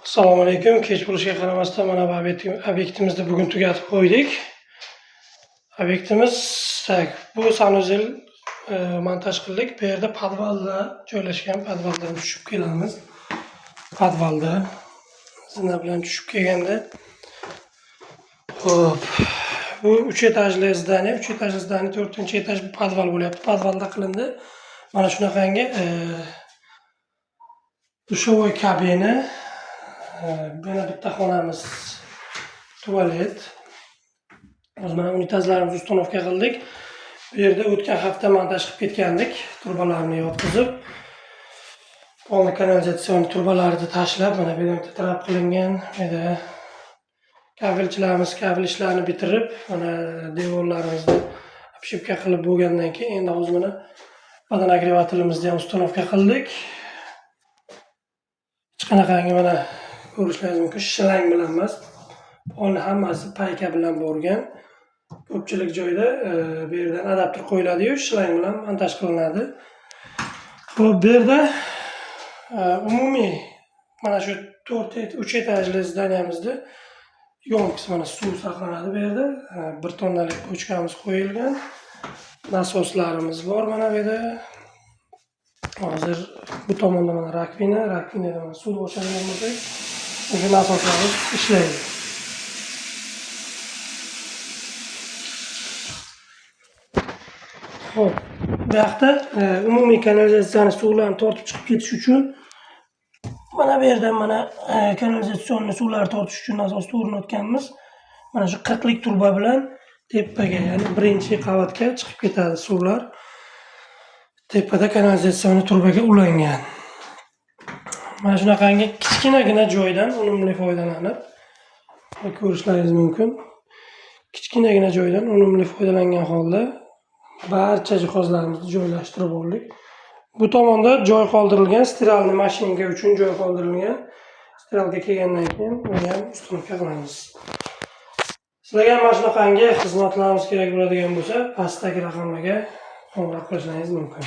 Assalomu alaykum. Kech bo'lishiga qaramasdan mana bu obyektimizni bugun tugatib qo'ydik. Obyektimiz bu sanuzel montaj qildik. Bu yerda podvalda joylashgan. Podvaldan tushib kelamiz. Podvalda zina bilan tushib kelganda xo'p, bu 3 etajli zdaniya, 4-etaj podval bo'lyapti. Podvalda qilindi. Mana shunaqangi dushovoy kabina, yana bitta xonamiz, tualet. Biz mana unitazlarimizni uстановка qildik. Bu yerda o'tgan hafta montaj qilib ketgandik, turbalarni yotqizib. Polni kanalizatsion turbalarni tashlab, mana bu yerda trap qilingan. Mana kavelchilarimiz kavel ishlarini bitirib, mana devorlarimizni обшивка qilib bo'lgandan keyin endi hozir mana badan agregatorimizni ham uстановка qildik. Hech qanaqangi mana ko'rishlaringiz mumkin, shlang bilan emas. Polni hammasi payka bilan bo'lgan. Ko'pchilik joyda bu yerdan adapter qo'yiladi-yu, shlang bilan montaj qilinadi. Bu yerda umumiy mana shu 3 etajli zdaniyamizda yo'nqisi mana suv saqlanadi bu yerda. 1 tonnalik bochkamiz qo'yilgan. Nasoslarimiz bor mana bu yerda. Hozir bu tomonda mana rakvinada mana suv boshlangan bo'lsa, o'sha nasoslarimiz ishlaydi. Xo'p, bu yoqda umumiy kanalizatsiyani suvlarni tortib chiqib ketish uchun mana bu yerdan mana kanalizatsionni suvlarni tortish uchun nasosni o'rnatganmiz. Mana shu 40 lik turba bilan tepaga, ya'ni birinchi qavatga chiqib ketadi suvlar. Tepada kanalizatsion turbaga ulangan. Mana shunaqangi kichkinagina joydan unumli foydalanib, ko'rishlaringiz mumkin. Kichkinagina joydan unumli foydalangan holda barcha jihozlarimizni joylashtirib oldik. Bu tomonda joy qoldirilgan, stiralni mashinka uchun joy qoldirilgan. Stiralga kelgandan keyin uni ham uстановка qilamiz. Sizlarga mana shunaqangi xizmatlarimiz kerak bo'ladigan bo'lsa, pastdagi raqamlarga qo'ng'iroq qilishingiz mumkin.